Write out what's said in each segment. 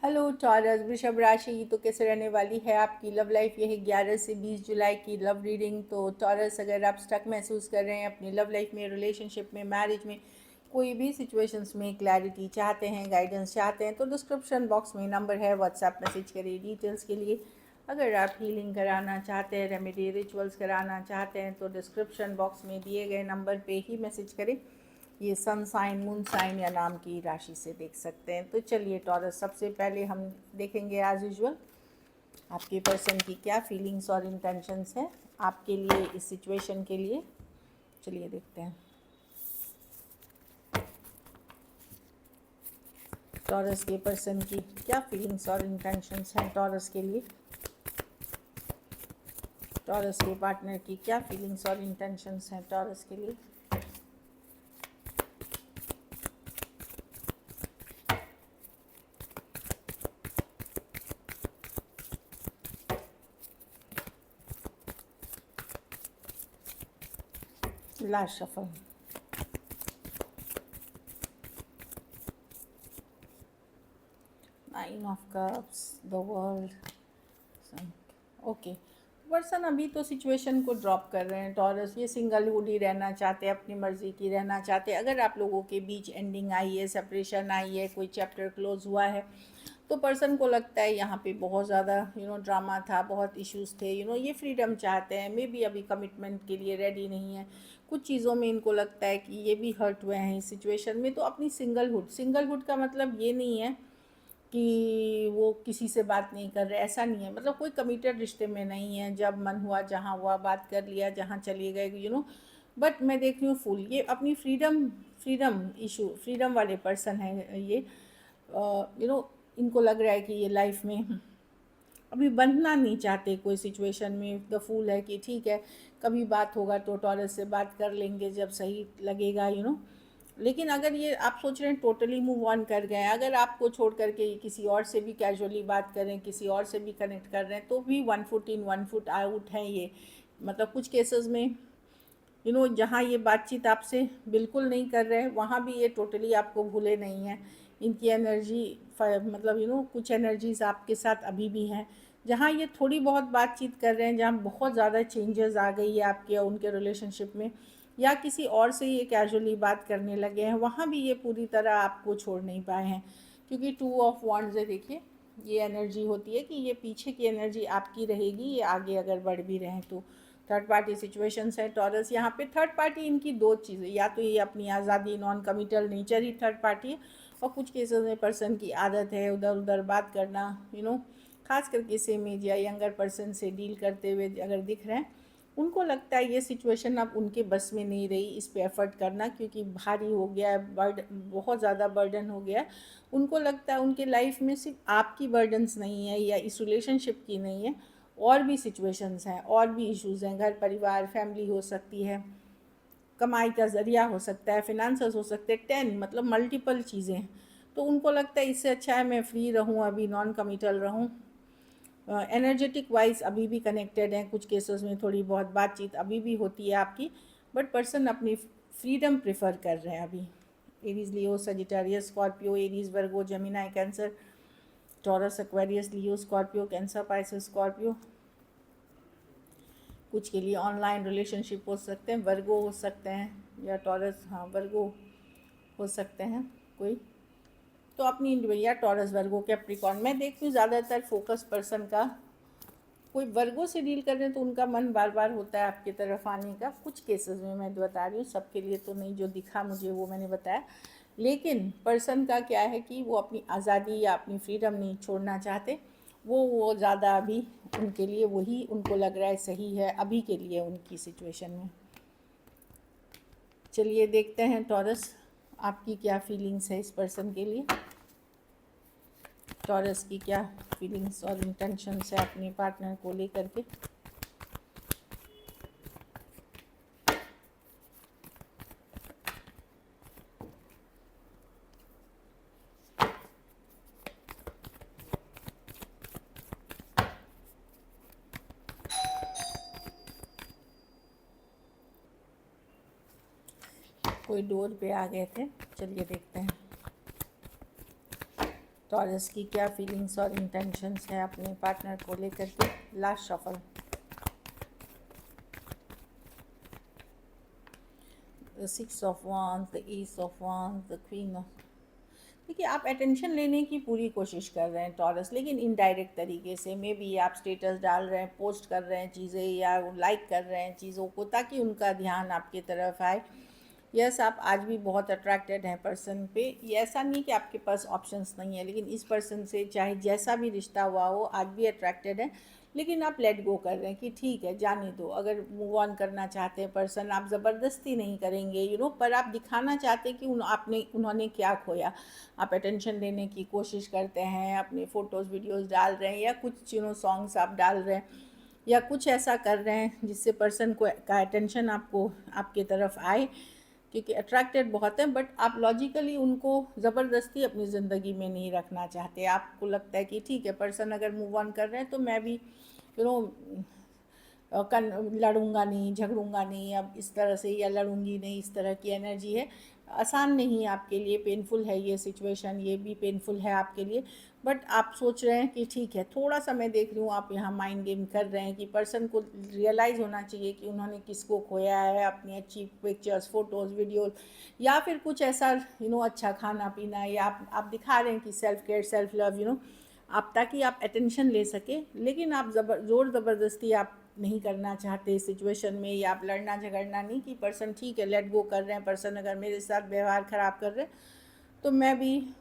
Hello taurus वृषभ राशि, तो कैसे रहने वाली है आपकी लव लाइफ। यह 11 से 20 जुलाई की लव रीडिंग। तो टॉरस, अगर आप स्टक महसूस कर रहे हैं अपनी लव लाइफ में, रिलेशनशिप में, मैरिज में, कोई भी सिचुएशंस में क्लैरिटी चाहते हैं, गाइडेंस चाहते हैं, तो डिस्क्रिप्शन बॉक्स में नंबर है, व्हाट्सएप मैसेज करिए डिटेल्स के लिए। अगर आप हीलिंग कराना चाहते हैं, रेमेडी रिचुअल्स कराना चाहते हैं, तो डिस्क्रिप्शन बॉक्स में दिए गए नंबर पे ही मैसेज करें। ये सन साइन, मून साइन या नाम की राशि से देख सकते हैं। तो चलिए टॉरस, सबसे पहले हम देखेंगे एज यूजुअल आपके पर्सन की क्या फीलिंग्स और इंटेंशंस हैं आपके लिए, इस सिचुएशन के लिए। चलिए देखते हैं टॉरस के पर्सन की क्या फीलिंग्स और इंटेंशंस हैं टॉरस के लिए। टॉरस के पार्टनर की क्या फीलिंग्स और इंटेंशंस हैं टॉरस के लिए। Last shuffle. Nine of cups, the world. Okay, person अभी तो सिचुएशन को ड्रॉप कर रहे हैं टॉरस। ये सिंगलहुड ही रहना चाहते हैं, अपनी मर्ज़ी की रहना चाहते हैं। अगर आप लोगों के बीच एंडिंग आई है, सेपरेशन आई है, कोई चैप्टर क्लोज हुआ है, तो पर्सन को लगता है यहाँ पे बहुत ज़्यादा ड्रामा था, बहुत इश्यूज थे। ये फ्रीडम चाहते हैं, मे बी अभी कमिटमेंट के लिए रेडी नहीं है। कुछ चीज़ों में इनको लगता है कि ये भी हर्ट हुए हैं इस सिचुएशन में। तो अपनी सिंगलहुड का मतलब ये नहीं है कि वो किसी से बात नहीं कर रहे, ऐसा नहीं है। मतलब कोई कमिटेड रिश्ते में नहीं है, जब मन हुआ जहाँ हुआ बात कर लिया, जहाँ चले गए। बट मैं देख रही हूँ फुल ये अपनी फ्रीडम वाले पर्सन है ये। इनको लग रहा है कि ये लाइफ में अभी बंधना नहीं चाहते कोई सिचुएशन में। द फूल है कि ठीक है, कभी बात होगा तो टॉरस से बात कर लेंगे जब सही लगेगा। लेकिन अगर ये आप सोच रहे हैं टोटली मूव ऑन कर गए हैं, अगर आपको छोड़ करके ये किसी और से भी कैजुअली बात करें, किसी और से भी कनेक्ट कर रहे हैं, तो भी 1 फुट इन 1 फुट आउट है ये। मतलब कुछ केसेस में जहाँ ये बातचीत आपसे बिल्कुल नहीं कर रहे हैं, वहाँ भी ये टोटली आपको भूले नहीं हैं। इनकी एनर्जी मतलब कुछ एनर्जीज आपके साथ अभी भी हैं। जहाँ ये थोड़ी बहुत बातचीत कर रहे हैं, जहाँ बहुत ज़्यादा चेंजेस आ गई है आपके और उनके रिलेशनशिप में, या किसी और से ये कैजुअली बात करने लगे हैं, वहाँ भी ये पूरी तरह आपको छोड़ नहीं पाए हैं। क्योंकि 2 ऑफ वॉन्ड्स है, देखिए ये एनर्जी होती है कि ये पीछे की एनर्जी आपकी रहेगी, ये आगे अगर बढ़ भी रहे हैं तो। थर्ड पार्टी सिचुएशंस है टॉरस। यहाँ पे थर्ड पार्टी इनकी दो चीज़ें, या तो ये अपनी आज़ादी, नॉन कमिटल नेचर ही थर्ड पार्टी है, और कुछ केसेस में पर्सन की आदत है उधर उधर बात करना। खास करके सेम एज या यंगर पर्सन से डील करते हुए अगर दिख रहे हैं, उनको लगता है ये सिचुएशन अब उनके बस में नहीं रही इस पे एफर्ट करना, क्योंकि भारी हो गया है, बहुत ज़्यादा बर्डन हो गया है। उनको लगता है उनके लाइफ में सिर्फ आपकी बर्डन्स नहीं है या इस रिलेशनशिप की नहीं है, और भी सिचुएशंस हैं, और भी इश्यूज़ हैं। घर परिवार, फैमिली हो सकती है, कमाई का ज़रिया हो सकता है, फिनांसेस हो सकते हैं, 10 मतलब मल्टीपल चीज़ें। तो उनको लगता है इससे अच्छा है मैं फ्री रहूँ, अभी नॉन कमिटल रहूँ। एनर्जेटिक वाइज अभी भी कनेक्टेड हैं, कुछ केसेस में थोड़ी बहुत बातचीत अभी भी होती है आपकी, बट पर्सन अपनी फ्रीडम प्रेफर कर रहे हैं अभी। एरीज, लियो, सजिटेरियस, स्कॉर्पियो, एरीज, वर्गो, जेमिनाई, कैंसर, टॉरस, एक्वेरियस, लियो, स्कॉर्पियो, कैंसर, पाइसेस, स्कॉर्पियो। कुछ के लिए ऑनलाइन रिलेशनशिप हो सकते हैं, वर्गो हो सकते हैं या टॉरस, हाँ वर्गो हो सकते हैं कोई। तो अपनी या टॉरस, वर्गो, कैप्रिकॉर्न। मैं देखती हूँ ज़्यादातर फोकस पर्सन का कोई वर्गो से डील कर रहे हैं, तो उनका मन बार बार होता है आपकी तरफ आने का। कुछ केसेस में मैं बता रही हूँ, सबके लिए तो नहीं, जो दिखा मुझे वो मैंने बताया। लेकिन पर्सन का क्या है कि वो अपनी आज़ादी या अपनी फ्रीडम नहीं छोड़ना चाहते। वो ज़्यादा अभी उनके लिए वही उनको लग रहा है सही है अभी के लिए उनकी सिचुएशन में। चलिए देखते हैं टॉरस, आपकी क्या फीलिंग्स है इस पर्सन के लिए। टॉरस की क्या फीलिंग्स और इंटेंशंस है अपने पार्टनर को लेकर के। कोई डोर पे आ गए थे, चलिए देखते हैं। टॉरस की क्या फीलिंग्स और इंटेंशंस है अपने पार्टनर को लेकर के। Last shuffle. The 6 of wands, the S of wands, the queen of. देखिए, आप अटेंशन लेने की पूरी कोशिश कर रहे हैं टॉरस, लेकिन इनडायरेक्ट तरीके से। मे बी आप स्टेटस डाल रहे हैं, पोस्ट कर रहे हैं चीज़ें, या लाइक कर रहे हैं चीज़ों को, ताकि उनका ध्यान आपकी तरफ आए। यस, आप आज भी बहुत अट्रैक्टेड हैं पर्सन पे। ये ऐसा नहीं कि आपके पास ऑप्शंस नहीं है, लेकिन इस पर्सन से चाहे जैसा भी रिश्ता हुआ हो, आज भी अट्रैक्टेड है। लेकिन आप लेट गो कर रहे हैं कि ठीक है, जाने दो। अगर मूव ऑन करना चाहते हैं पर्सन, आप ज़बरदस्ती नहीं करेंगे, पर आप दिखाना चाहते हैं कि उन्होंने क्या खोया। आप अटेंशन लेने की कोशिश करते हैं, अपने फ़ोटोज़ वीडियोज़ डाल रहे हैं, या कुछ सॉन्ग्स आप डाल रहे हैं, या कुछ ऐसा कर रहे हैं जिससे पर्सन को का अटेंशन आपके तरफ आए, क्योंकि अट्रैक्टेड बहुत हैं। बट आप लॉजिकली उनको ज़बरदस्ती अपनी ज़िंदगी में नहीं रखना चाहते। आपको लगता है कि ठीक है, पर्सन अगर मूव ऑन कर रहे हैं तो मैं भी यू नो लड़ूंगा नहीं, झगड़ूंगा नहीं अब इस तरह से, या लड़ूंगी नहीं, इस तरह की एनर्जी है। आसान नहीं है आपके लिए, पेनफुल है ये सिचुएशन, ये भी पेनफुल है आपके लिए। बट आप सोच रहे हैं कि ठीक है, थोड़ा सा मैं देख रही हूँ, आप यहाँ माइंड गेम कर रहे हैं कि पर्सन को रियलाइज़ होना चाहिए कि उन्होंने किसको खोया है, अपनी अच्छी पिक्चर्स, फ़ोटोज़, वीडियोज़, या फिर कुछ ऐसा अच्छा खाना पीना, या आप दिखा रहे हैं कि सेल्फ केयर, सेल्फ लव, आप, ताकि आप अटेंशन ले सके। लेकिन आप ज़ोर ज़बरदस्ती आप नहीं करना चाहते इस सिचुएशन में, या आप लड़ना झगड़ना नहीं, कि पर्सन ठीक है, लेट गो कर रहे हैं। पर्सन अगर मेरे साथ व्यवहार ख़राब कर रहे हैं तो मैं भी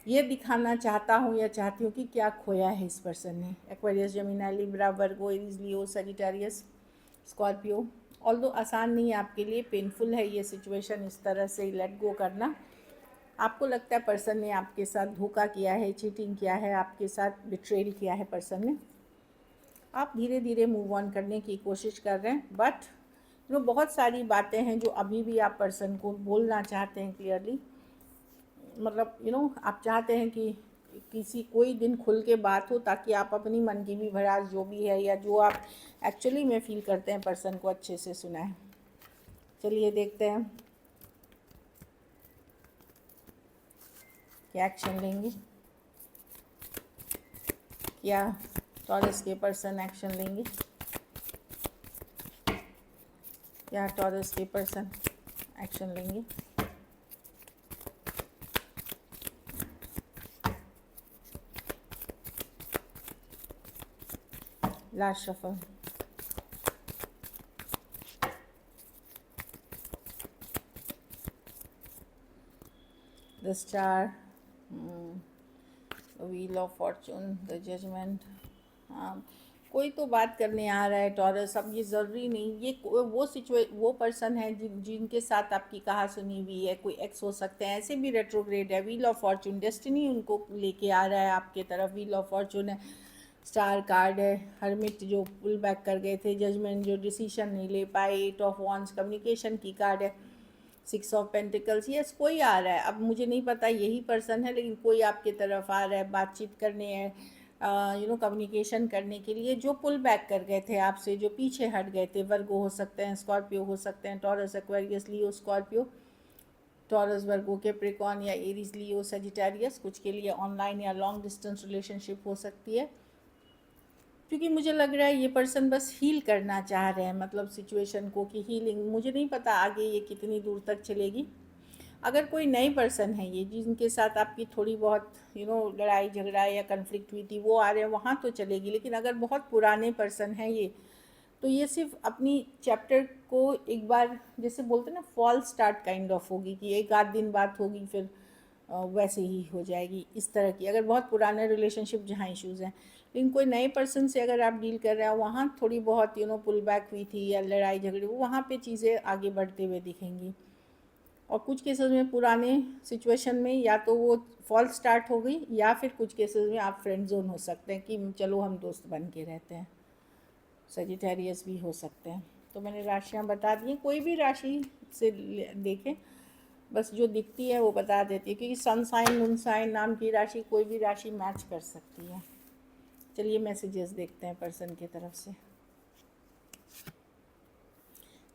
ये दिखाना चाहता हूँ या चाहती हूँ कि क्या खोया है इस पर्सन ने। एक्वेरियस, जेमिनी, लिब्रा, वर्गो, एरीज, लियो, सजिटेरियस, स्कॉर्पियो। ऑल्दो आसान नहीं है आपके लिए, पेनफुल है ये सिचुएशन, इस तरह से लेट गो करना। आपको लगता है पर्सन ने आपके साथ धोखा किया है, चीटिंग किया है, आपके साथ बिट्रेल किया है पर्सन ने। आप धीरे धीरे मूव ऑन करने की कोशिश कर रहे हैं, बट बहुत सारी बातें हैं जो अभी भी आप पर्सन को बोलना चाहते हैं क्लियरली। मतलब आप चाहते हैं कि कोई दिन खुल के बात हो, ताकि आप अपनी मन की भी भड़ास जो भी है, या जो आप एक्चुअली में फील करते हैं, पर्सन को अच्छे से सुनाएं। चलिए देखते हैं क्या एक्शन लेंगे, क्या टॉरस के पर्सन एक्शन लेंगे, क्या टॉरस के पर्सन एक्शन लेंगे। Last shuffle. The star, wheel of fortune, the judgement. हाँ, कोई तो बात करने आ रहा है टॉरस। अब ये ज़रूरी नहीं, ये वो पर्सन है जिनके साथ आपकी कहा सुनी हुई है। कोई एक्स हो सकते हैं, ऐसे भी रेट्रोग्रेड है। व्हील ऑफ फॉर्चून, डेस्टिनी उनको लेके आ रहा है आपके तरफ। व्हील ऑफ फॉर्चून है, स्टार कार्ड है, हर्मिट जो पुल बैक कर गए थे, जजमेंट जो डिसीजन नहीं ले पाए, एट ऑफ वॉन्ड्स कम्युनिकेशन की कार्ड है, 6 ऑफ पेंटिकल्स। यस, कोई आ रहा है, अब मुझे नहीं पता यही पर्सन है, लेकिन कोई आपके तरफ आ रहा है, बातचीत करने है, कम्युनिकेशन करने के लिए, जो पुल बैक कर गए थे आपसे, जो पीछे हट गए थे। वर्गो हो सकते हैं, स्कॉर्पियो हो सकते हैं, टॉरस, एक्वेरियस, लियो, स्कॉर्पियो, टॉरस, वर्गो, कैप्रिकॉर्न, या एरीज, लियो, सजिटेरियस। कुछ के लिए ऑनलाइन या लॉन्ग डिस्टेंस रिलेशनशिप हो सकती है, क्योंकि मुझे लग रहा है ये पर्सन बस हील करना चाह रहे हैं, मतलब सिचुएशन को, कि हीलिंग। मुझे नहीं पता आगे ये कितनी दूर तक चलेगी। अगर कोई नई पर्सन है ये, जिनके साथ आपकी थोड़ी बहुत लड़ाई झगड़ा या कन्फ्लिक्ट हुई थी, वो आ रहे हैं, वहाँ तो चलेगी। लेकिन अगर बहुत पुराने पर्सन हैं ये, तो ये सिर्फ अपनी चैप्टर को एक बार, जैसे बोलते हैं ना, फॉल स्टार्ट काइंड ऑफ होगी, कि एक आध दिन बात होगी, फिर वैसे ही हो जाएगी, इस तरह की। अगर बहुत पुराने रिलेशनशिप जहाँ इश्यूज़ हैं, लेकिन कोई नए पर्सन से अगर आप डील कर रहे हैं, वहाँ थोड़ी बहुत पुल बैक हुई थी, या लड़ाई झगड़े, वहाँ पे चीज़ें आगे बढ़ते हुए दिखेंगी। और कुछ केसेस में पुराने सिचुएशन में या तो वो फॉल स्टार्ट हो गई, या फिर कुछ केसेस में आप फ्रेंड जोन हो सकते हैं, कि चलो हम दोस्त बन के रहते हैं। सजिटेरियस भी हो सकते हैं। तो मैंने राशियाँ बता दी हैं, कोई भी राशि से देखें, बस जो दिखती है वो बता देती है, क्योंकि सन साइन, मून साइन नाम की राशि, कोई भी राशि मैच कर सकती है। चलिए मैसेजेस देखते हैं पर्सन की तरफ से।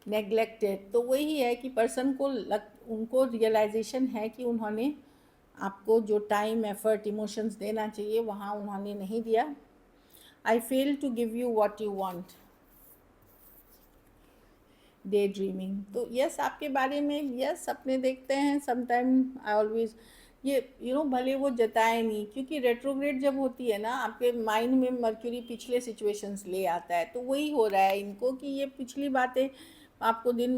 नेग्लेक्टेड, तो वही है कि पर्सन को उनको रियलाइजेशन है कि उन्होंने आपको जो टाइम, एफर्ट, इमोशंस देना चाहिए वहाँ उन्होंने नहीं दिया। I fail to give you what you want. Day dreaming, तो यस आपके बारे में यस सपने देखते हैं समटाइम। आई ऑलवेज ये भले वो जताए नहीं, क्योंकि रेट्रोग्रेड जब होती है ना आपके माइंड में, मर्क्यूरी पिछले सिचुएशंस ले आता है, तो वही हो रहा है इनको कि ये पिछली बातें आपको दिन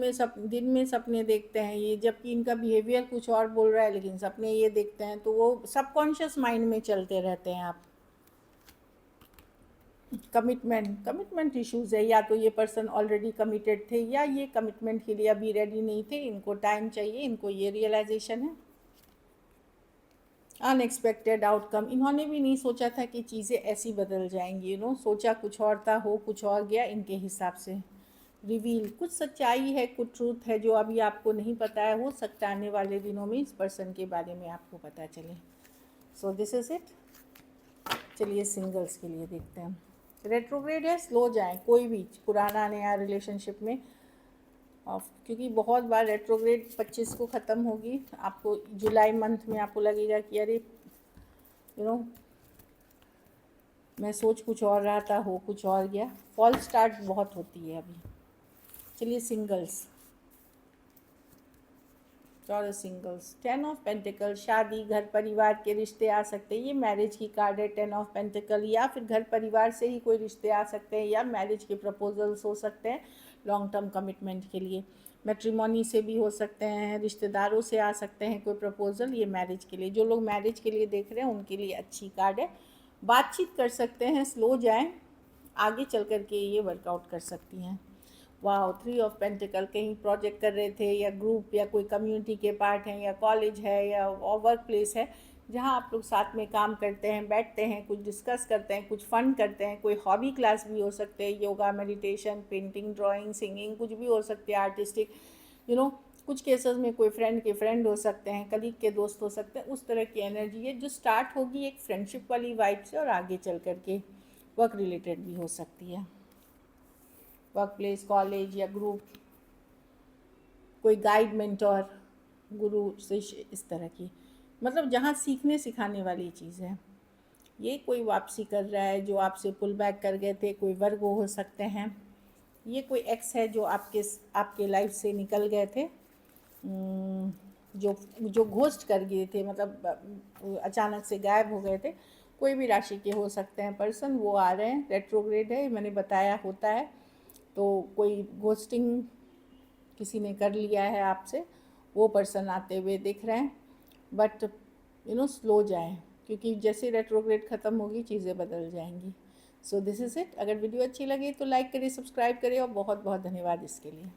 में सपने देखते हैं ये, जबकि इनका बिहेवियर कुछ और बोल रहा है लेकिन सपने ये देखते हैं, तो वो सबकॉन्शियस माइंड में चलते रहते हैं आप। कमिटमेंट इश्यूज है, या तो ये पर्सन ऑलरेडी कमिटेड थे या ये कमिटमेंट के लिए अभी रेडी नहीं थे, इनको टाइम चाहिए, इनको ये रियलाइजेशन है। अनएक्सपेक्टेड आउटकम, इन्होंने भी नहीं सोचा था कि चीज़ें ऐसी बदल जाएंगी, सोचा कुछ और था, हो कुछ और गया इनके हिसाब से। रिवील, कुछ सच्चाई है, कुछ ट्रूथ है जो अभी आपको नहीं पता है, हो सकता है आने वाले दिनों में इस पर्सन के बारे में आपको पता चले। So this is it. चलिए सिंगल्स के लिए देखते हैं। रेट्रोग्रेड है, स्लो जाएं कोई भी पुराना नया रिलेशनशिप में, क्योंकि बहुत बार रेट्रोग्रेड 25 को ख़त्म होगी। आपको जुलाई मंथ में आपको लगेगा कि अरे मैं सोच कुछ और रहा था, हो कुछ और गया। फॉल्स स्टार्ट बहुत होती है अभी। चलिए singles, taurus singles. 10 of pentacle, शादी, घर परिवार के रिश्ते आ सकते हैं, ये मैरिज की कार्ड है 10 ऑफ पेंटिकल, या फिर घर परिवार से ही कोई रिश्ते आ सकते हैं, या मैरिज के प्रपोजल्स हो सकते हैं लॉन्ग टर्म कमिटमेंट के लिए। मैट्रिमोनी से भी हो सकते हैं, रिश्तेदारों से आ सकते हैं कोई प्रपोजल, ये मैरिज के लिए। जो लोग मैरिज के लिए देख रहे हैं उनके लिए अच्छी कार्ड है। बातचीत कर सकते हैं, स्लो जाएं, आगे चल कर के ये वर्कआउट कर सकती हैं। वाह, 3 ऑफ पेंटिकल, कहीं प्रोजेक्ट कर रहे थे या ग्रुप या कोई कम्युनिटी के पार्ट हैं या कॉलेज है या वर्क प्लेस है जहाँ आप लोग साथ में काम करते हैं, बैठते हैं, कुछ डिस्कस करते हैं, कुछ फन करते हैं। कोई हॉबी क्लास भी हो सकते हैं, yoga, meditation, painting, drawing, singing, कुछ भी हो सकते हैं आर्टिस्टिक। कुछ केसेस में कोई फ्रेंड के फ्रेंड हो सकते हैं, कलीग के दोस्त हो सकते हैं। उस तरह की एनर्जी है जो स्टार्ट होगी एक फ्रेंडशिप वाली वाइब से और आगे चल कर के वर्क रिलेटेड भी हो सकती है। वर्क प्लेस, कॉलेज या ग्रुप, कोई गाइड, मेंटोर, गुरु, शिष्य, इस तरह की, मतलब जहाँ सीखने सिखाने वाली चीज़ है। ये कोई वापसी कर रहा है जो आपसे पुल बैक कर गए थे, कोई वर्ग हो सकते हैं। ये कोई एक्स है जो आपके लाइफ से निकल गए थे, जो घोस्ट कर गए थे, मतलब अचानक से गायब हो गए थे। कोई भी राशि के हो सकते हैं पर्सन, वो आ रहे हैं। रेट्रोग्रेड है, मैंने बताया होता है, तो कोई घोस्टिंग किसी ने कर लिया है आपसे, वो पर्सन आते हुए दिख रहे हैं। बट स्लो जाएं, क्योंकि जैसे रेट्रोग्रेड ख़त्म होगी चीज़ें बदल जाएंगी। So this is it. अगर वीडियो अच्छी लगी तो लाइक करिए, सब्सक्राइब करिए, और बहुत बहुत धन्यवाद इसके लिए।